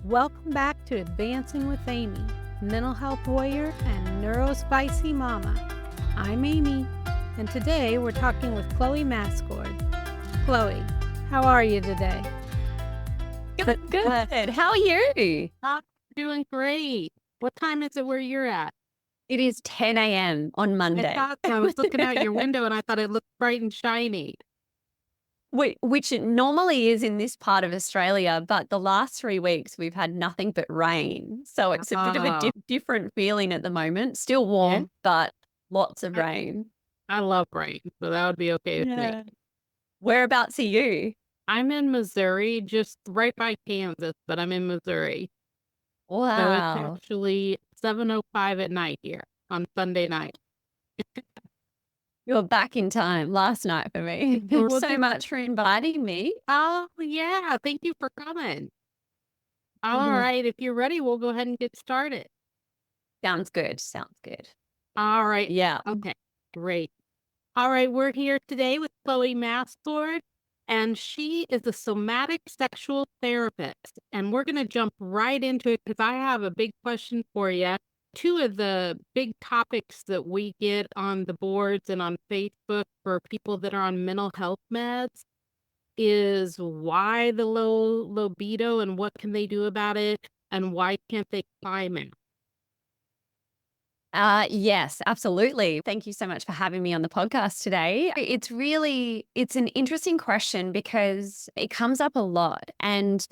Welcome back to Advancing with Amy, Mental Health Warrior and Neurospicy Mama. I'm Amy, and today we're talking with Chloe Mascord. Chloe, how are you today? Good. How are you? I'm doing great. What time is it where you're at? It is 10 a.m. on Monday. I thought so. I was looking out your window and I thought it looked bright and shiny. Which it normally is in this part of Australia, but the last 3 weeks we've had nothing but rain. So it's a bit of a different feeling at the moment. Still warm, but lots of rain. I love rain, so that would be okay with me. Whereabouts are you? I'm in Missouri, just right by Kansas, but I'm in Missouri. So it's Wow. actually 7:05 at night here on Sunday night. You're back in time last night for me. Thanks so much for inviting me. Oh, yeah. Thank you for coming. All right. If you're ready, we'll go ahead and get started. Sounds good. Sounds good. All right. Yeah. Okay. Great. All right. We're here today with Chloe Mascord, and she is a somatic sexual therapist. And we're going to jump right into it because I have a big question for you. Two of the big topics that we get on the boards and on Facebook for people that are on mental health meds is why the low libido and what can they do about it, and why can't they climb it? Yes, absolutely. Thank you so much for having me on the podcast today. It's an interesting question because it comes up a lot. And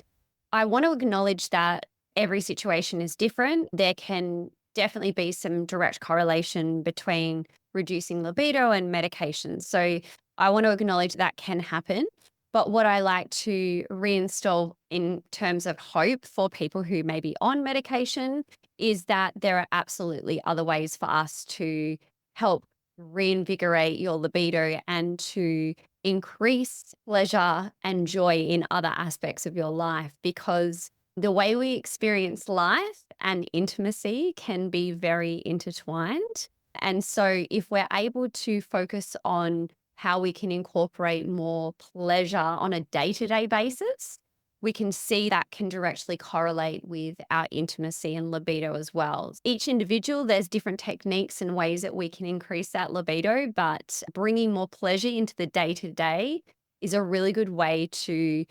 I want to acknowledge that every situation is different. There can definitely be some direct correlation between reducing libido and medications. So I want to acknowledge that can happen. But what I like to reinstall in terms of hope for people who may be on medication is that there are absolutely other ways for us to help reinvigorate your libido and to increase pleasure and joy in other aspects of your life, because the way we experience life and intimacy can be very intertwined. And so if we're able to focus on how we can incorporate more pleasure on a day-to-day basis, we can see that can directly correlate with our intimacy and libido as well. Each individual, there's different techniques and ways that we can increase that libido, but bringing more pleasure into the day-to-day is a really good way to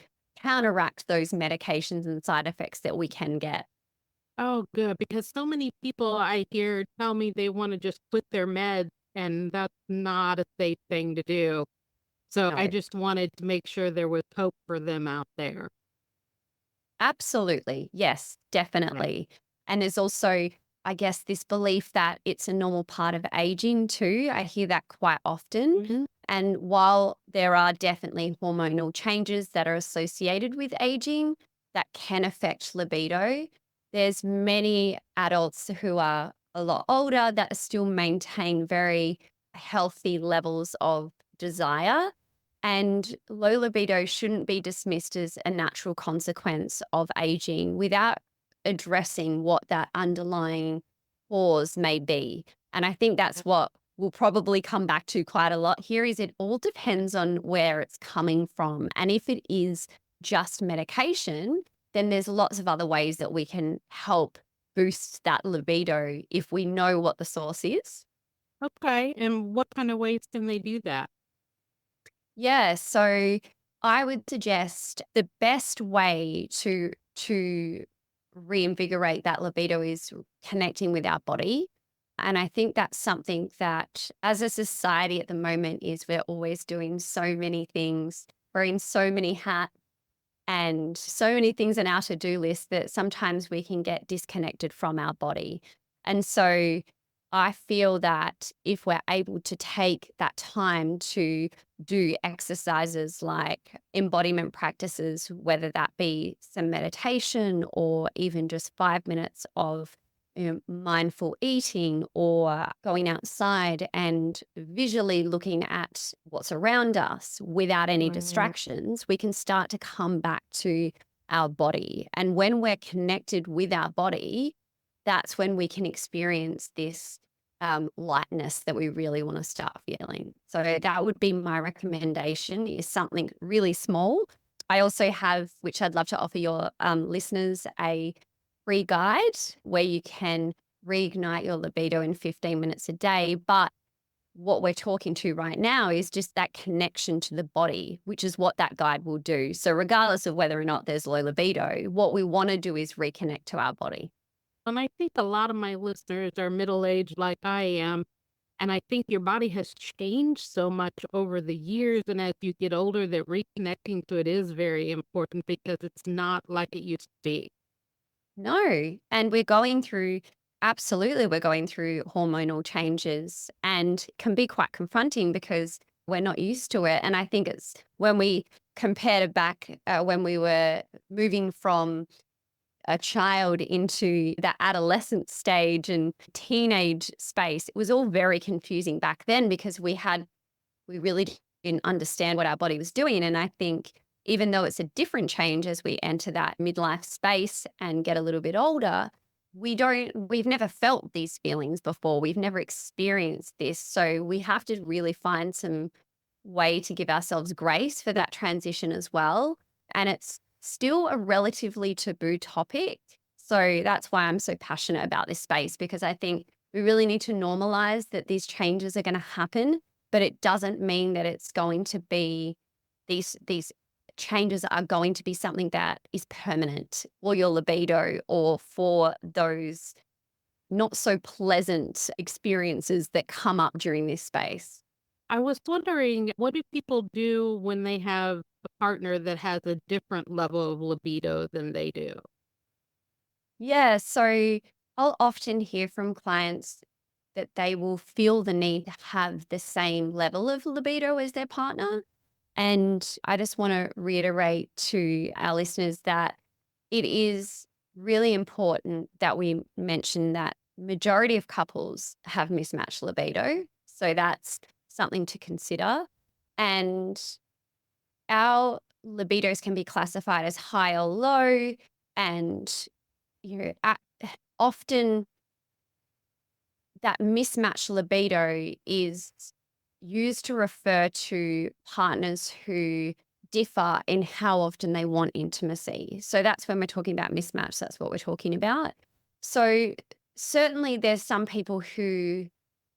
counteract those medications and side effects that we can get. Oh, good. Because so many people I hear tell me they want to just quit their meds, and that's not a safe thing to do. So I No. just wanted to make sure there was hope for them out there. Absolutely. Yes, definitely. And there's also, I guess, this belief that it's a normal part of aging too. I hear that quite often. And while there are definitely hormonal changes that are associated with aging that can affect libido, there's many adults who are a lot older that still maintain very healthy levels of desire. And low libido shouldn't be dismissed as a natural consequence of aging without addressing what that underlying cause may be. And I think that's what we'll probably come back to quite a lot here is it all depends on where it's coming from. And if it is just medication, then there's lots of other ways that we can help boost that libido if we know what the source is. Okay. And what kind of ways can they do that? Yeah, so I would suggest the best way to reinvigorate that libido is connecting with our body. And I think that's something that as a society at the moment is we're always doing so many things, wearing so many hats and so many things on our to-do list that sometimes we can get disconnected from our body. And so I feel that if we're able to take that time to do exercises like embodiment practices, whether that be some meditation or even just 5 minutes of mindful eating or going outside and visually looking at what's around us without any distractions, we can start to come back to our body. And when we're connected with our body, that's when we can experience this lightness that we really want to start feeling. So that would be my recommendation, is something really small I also have, which I'd love to offer your listeners, a free guide where you can reignite your libido in 15 minutes a day. But what we're talking to right now is just that connection to the body, which is what that guide will do. So, regardless of whether or not there's low libido, what we want to do is reconnect to our body. And I think a lot of my listeners are middle-aged like I am, and I think your body has changed so much over the years, and as you get older, that reconnecting to it is very important because it's not like it used to be. No. And absolutely, we're going through hormonal changes and can be quite confronting because we're not used to it. And I think it's when we compared it back when we were moving from a child into that adolescent stage and teenage space, it was all very confusing back then because we really didn't understand what our body was doing. And I think even though it's a different change as we enter that midlife space and get a little bit older, we've never felt these feelings before. We've never experienced this. So we have to really find some way to give ourselves grace for that transition as well. And it's still a relatively taboo topic. So that's why I'm so passionate about this space, because I think we really need to normalize that these changes are going to happen, but it doesn't mean that it's going to be these changes are going to be something that is permanent for your libido or for those not so pleasant experiences that come up during this space. I was wondering, what do people do when they have a partner that has a different level of libido than they do? Yeah, so I'll often hear from clients that they will feel the need to have the same level of libido as their partner. And I just want to reiterate to our listeners that it is really important that we mention that majority of couples have mismatched libido. So that's something to consider. And our libidos can be classified as high or low. And, often that mismatched libido is used to refer to partners who differ in how often they want intimacy. So that's when we're talking about mismatch, that's what we're talking about. So certainly there's some people who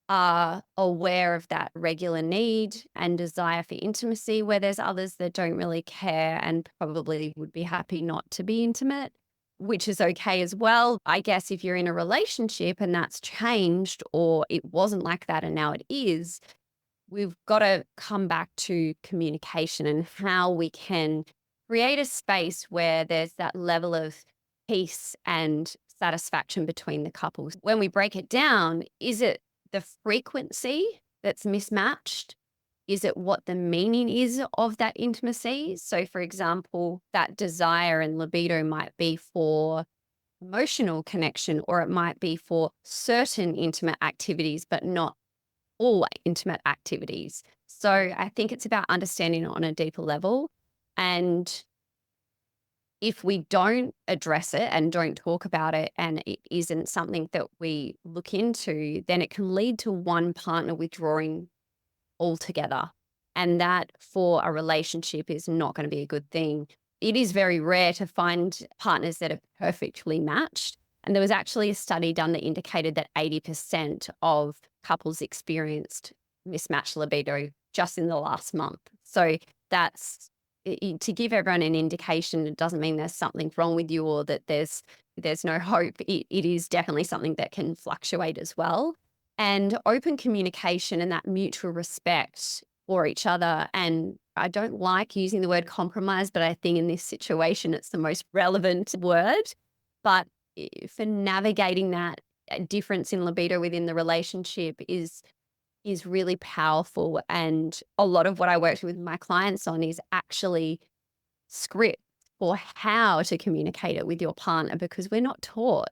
are aware of that regular need and desire for intimacy, where there's others that don't really care and probably would be happy not to be intimate, which is okay as well. I guess if you're in a relationship and that's changed or it wasn't like that and now it is, we've got to come back to communication and how we can create a space where there's that level of peace and satisfaction between the couples. When we break it down, is it the frequency that's mismatched? Is it what the meaning is of that intimacy? So, for example, that desire and libido might be for emotional connection, or it might be for certain intimate activities, but not all intimate activities. So I think it's about understanding it on a deeper level. And if we don't address it and don't talk about it and it isn't something that we look into, then it can lead to one partner withdrawing altogether. And that for a relationship is not going to be a good thing. It is very rare to find partners that are perfectly matched. And there was actually a study done that indicated that 80% of couples experienced mismatched libido just in the last month. So that's to give everyone an indication. It doesn't mean there's something wrong with you or that there's no hope. It is definitely something that can fluctuate as well. And open communication and that mutual respect for each other. And I don't like using the word compromise, but I think in this situation, it's the most relevant word. But for navigating that difference in libido within the relationship is really powerful. And a lot of what I work with my clients on is actually script for how to communicate it with your partner, because we're not taught.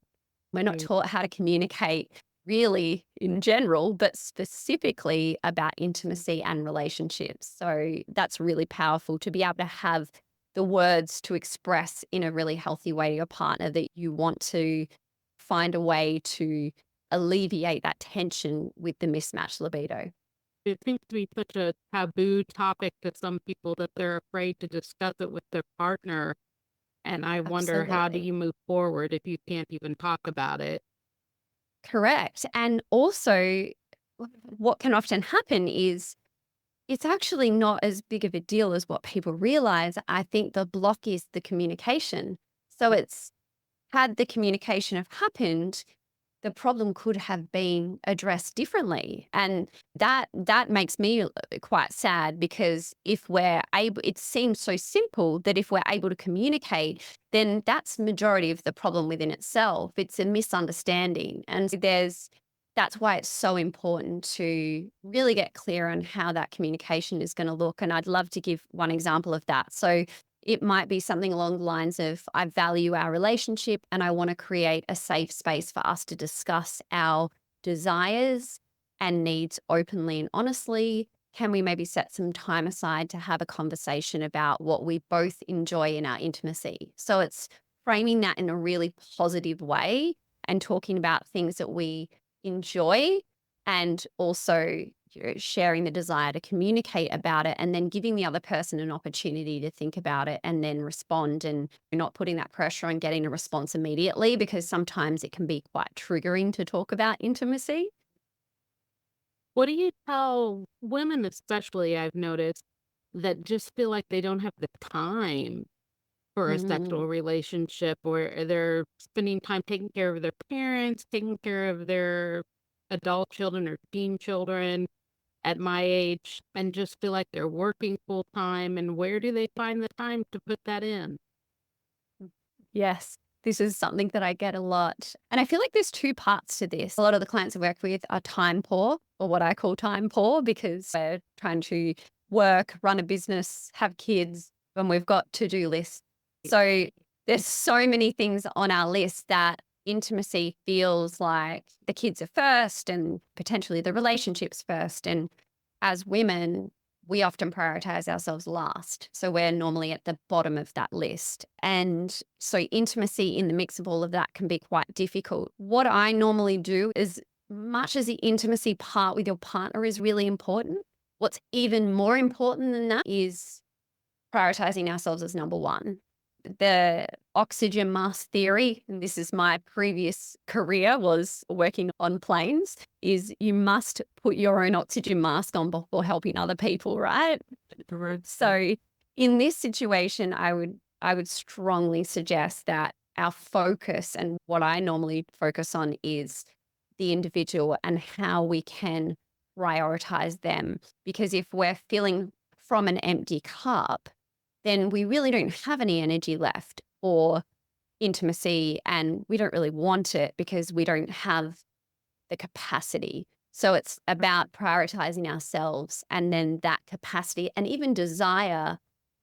We're not Right. taught how to communicate really in general, but specifically about intimacy and relationships. So that's really powerful to be able to have the words to express in a really healthy way to your partner that you want to find a way to alleviate that tension with the mismatched libido. It seems to be such a taboo topic to some people that they're afraid to discuss it with their partner. And I wonder, how do Absolutely. you move forward if you can't even talk about it? Correct. And also, what can often happen is it's actually not as big of a deal as what people realize. I think the block is the communication. So it's had the communication have happened, the problem could have been addressed differently. And that makes me quite sad, because if we're able, it seems so simple that if we're able to communicate, then that's majority of the problem within itself. It's a misunderstanding. And that's why it's so important to really get clear on how that communication is going to look. And I'd love to give one example of that. So it might be something along the lines of, I value our relationship and I want to create a safe space for us to discuss our desires and needs openly and honestly. Can we maybe set some time aside to have a conversation about what we both enjoy in our intimacy? So it's framing that in a really positive way and talking about things that we enjoy, and also sharing the desire to communicate about it, and then giving the other person an opportunity to think about it and then respond, and not putting that pressure on getting a response immediately, because sometimes it can be quite triggering to talk about intimacy. What do you tell women, especially, I've noticed, that just feel like they don't have the time for a Mhm. sexual relationship, where they're spending time taking care of their parents, taking care of their adult children or teen children at my age, and just feel like they're working full time? And where do they find the time to put that in? Yes, this is something that I get a lot. And I feel like there's two parts to this. A lot of the clients I work with are time poor, or what I call time poor, because we're trying to work, run a business, have kids, and we've got to-do lists. So there's so many things on our list that intimacy feels like the kids are first and potentially the relationships first. And as women, we often prioritize ourselves last. So we're normally at the bottom of that list. And so intimacy in the mix of all of that can be quite difficult. What I normally do is, much as the intimacy part with your partner is really important, what's even more important than that is prioritizing ourselves as number one. The oxygen mask theory, and this is my previous career, was working on planes, is you must put your own oxygen mask on before helping other people, right? So in this situation, I would strongly suggest that our focus, and what I normally focus on, is the individual and how we can prioritize them. Because if we're filling from an empty cup, then we really don't have any energy left for intimacy, and we don't really want it because we don't have the capacity. So it's about prioritizing ourselves, and then that capacity and even desire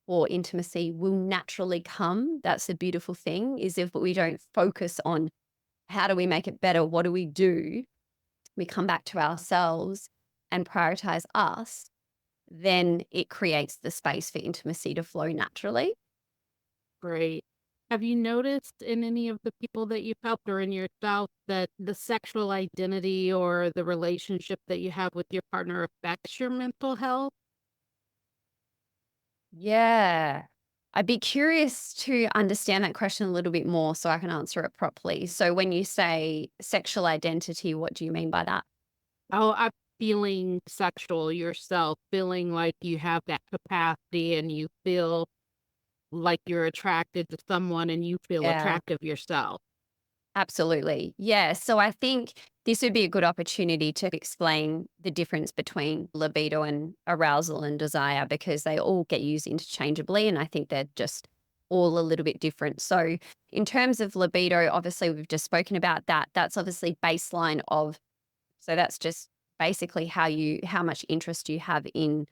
for intimacy will naturally come. That's the beautiful thing, is if we don't focus on how do we make it better, what do, we come back to ourselves and prioritize us, then it creates the space for intimacy to flow naturally. Great. Have you noticed in any of the people that you've helped, or in yourself, that the sexual identity or the relationship that you have with your partner affects your mental health? Yeah. I'd be curious to understand that question a little bit more so I can answer it properly. So, when you say sexual identity, what do you mean by that? Oh, I'm feeling sexual yourself, feeling like you have that capacity and you feel like you're attracted to someone and you feel Yeah. attractive yourself. Absolutely. Yeah. So I think this would be a good opportunity to explain the difference between libido and arousal and desire, because they all get used interchangeably. And I think they're just all a little bit different. So, in terms of libido, obviously, we've just spoken about that. That's obviously baseline of, so that's just basically how much interest you have in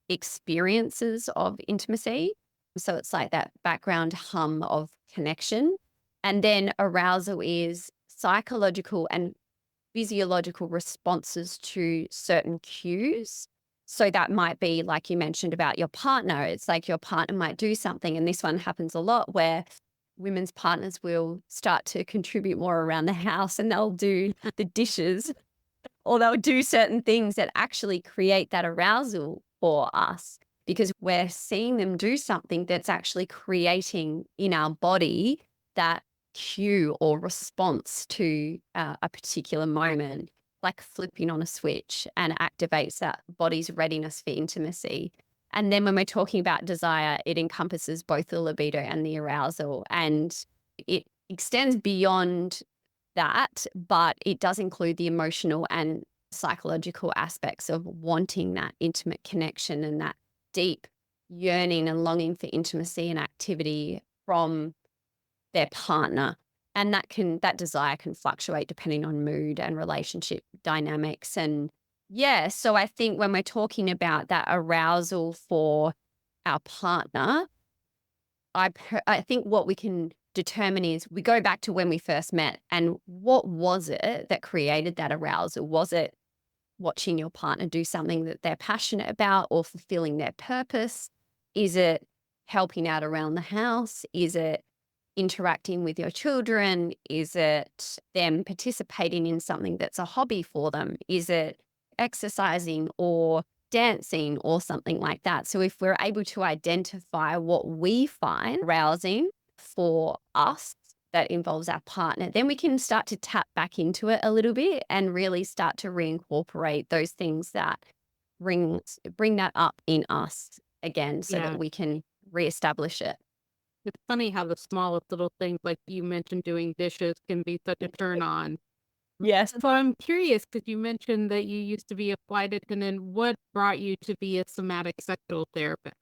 experiences of intimacy. So it's like that background hum of connection. And then arousal is psychological and physiological responses to certain cues. So that might be like you mentioned about your partner. It's like your partner might do something, and this one happens a lot, where women's partners will start to contribute more around the house and they'll do the dishes, or they'll do certain things that actually create that arousal for us because we're seeing them do something that's actually creating in our body that cue or response to a particular moment, like flipping on a switch and activates that body's readiness for intimacy. And then when we're talking about desire, it encompasses both the libido and the arousal, and it extends beyond that, but it does include the emotional and psychological aspects of wanting that intimate connection and that deep yearning and longing for intimacy and activity from their partner. And that desire can fluctuate depending on mood and relationship dynamics. And yeah, so I think when we're talking about that arousal for our partner, I think what we can determine is we go back to when we first met and what was it that created that arousal? Was it watching your partner do something that they're passionate about or fulfilling their purpose? Is it helping out around the house? Is it interacting with your children? Is it them participating in something that's a hobby for them? Is it exercising or dancing or something like that? So if we're able to identify what we find arousing for us that involves our partner, then we can start to tap back into it a little bit and really start to reincorporate those things that bring that up in us again so Yeah. that we can reestablish it. It's funny how the smallest little things, like you mentioned doing dishes, can be such a turn on. Yes. So I'm curious because you mentioned that you used to be a flight attendant. What brought you to be a somatic sexual therapist?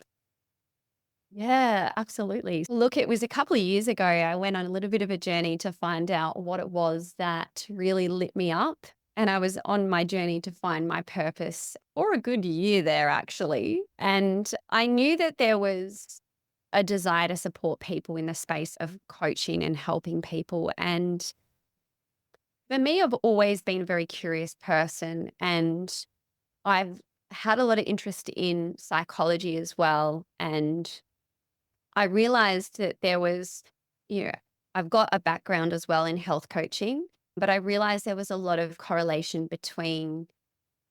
Yeah, absolutely. Look, it was a couple of years ago, I went on a little bit of a journey to find out what it was that really lit me up. And I was on my journey to find my purpose for a good year there, actually. And I knew that there was a desire to support people in the space of coaching and helping people. And for me, I've always been a very curious person, and I've had a lot of interest in psychology as well. And I realized that there was, you know, I've got a background as well in health coaching, but I realized there was a lot of correlation between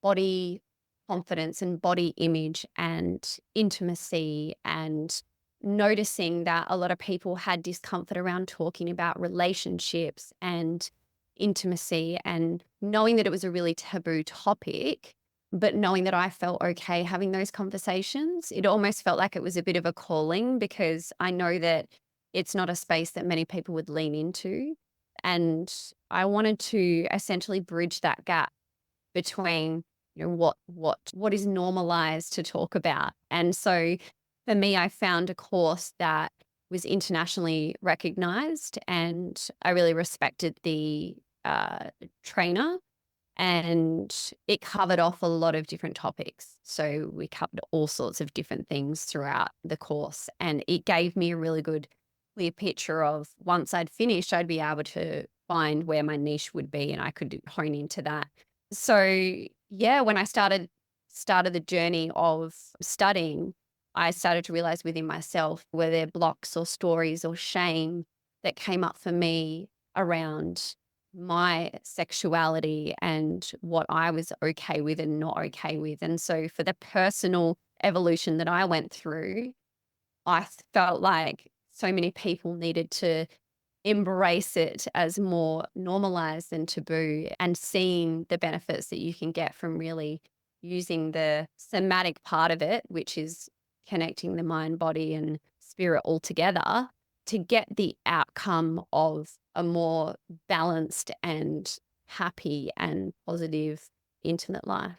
body confidence and body image and intimacy, and noticing that a lot of people had discomfort around talking about relationships and intimacy, and knowing that it was a really taboo topic, but knowing that I felt okay having those conversations. It almost felt like it was a bit of a calling because I know that it's not a space that many people would lean into. And I wanted to essentially bridge that gap between, what is normalized to talk about. And so for me, I found a course that was internationally recognized, and I really respected the trainer, and it covered off a lot of different topics. So we covered all sorts of different things throughout the course, and it gave me a really good clear picture of once I'd finished, I'd be able to find where my niche would be and I could hone into that. So yeah, when I started the journey of studying, I started to realize within myself, were there blocks or stories or shame that came up for me around my sexuality and what I was okay with and not okay with. And so for the personal evolution that I went through, I felt like so many people needed to embrace it as more normalized and taboo, and seeing the benefits that you can get from really using the somatic part of it, which is connecting the mind, body, and spirit all together to get the outcome of a more balanced and happy and positive intimate life.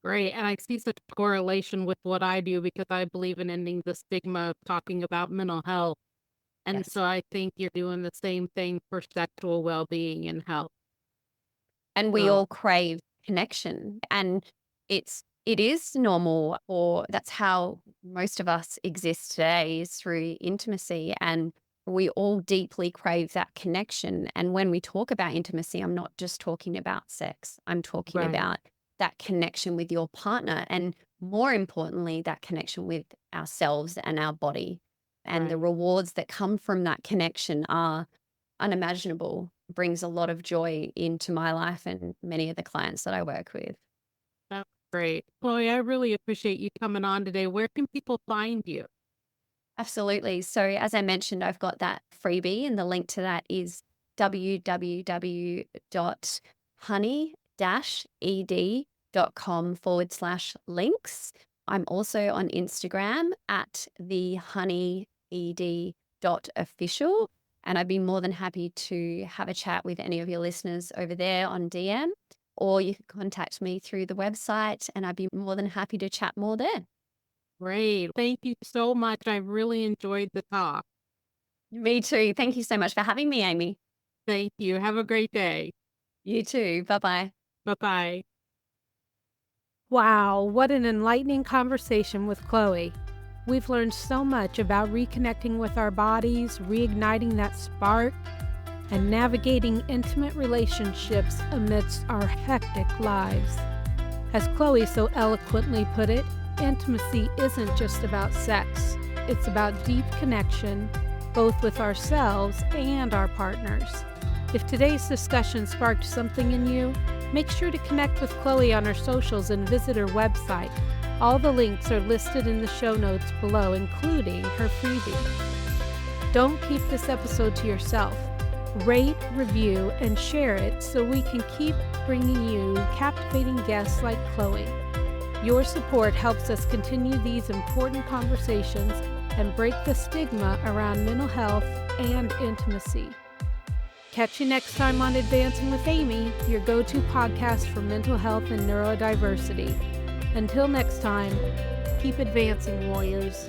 Great. And I see such correlation with what I do because I believe in ending the stigma of talking about mental health. And Yes. so I think you're doing the same thing for sexual well-being and health. And we So all crave connection, and it is normal, or that's how most of us exist today, is through intimacy, and we all deeply crave that connection. And when we talk about intimacy, I'm not just talking about sex, I'm talking right, about that connection with your partner, and more importantly, that connection with ourselves and our body. And the right. rewards that come from that connection are unimaginable. brings a lot of joy into my life and many of the clients that I work with. That's great. Chloe, I really appreciate you coming on today. Where can people find you? Absolutely. So as I mentioned, I've got that freebie, and the link to that is www.honey-ed.com/links. I'm also on Instagram at thehoneyd.official. And I'd be more than happy to have a chat with any of your listeners over there on DM, or you can contact me through the website and I'd be more than happy to chat more there. Great. Thank you so much. I really enjoyed the talk. Me too. Thank you so much for having me, Amy. Thank you. Have a great day. You too. Bye-bye. Bye-bye. Wow, what an enlightening conversation with Chloe. We've learned so much about reconnecting with our bodies, reigniting that spark, and navigating intimate relationships amidst our hectic lives. As Chloe so eloquently put it, intimacy isn't just about sex. It's about deep connection, both with ourselves and our partners. If today's discussion sparked something in you, make sure to connect with Chloe on her socials and visit her website. All the links are listed in the show notes below, including her freebie. Don't keep this episode to yourself. Rate, review, and share it so we can keep bringing you captivating guests like Chloe. Your support helps us continue these important conversations and break the stigma around mental health and intimacy. Catch you next time on Advancing with Amy, your go-to podcast for mental health and neurodiversity. Until next time, keep advancing, warriors.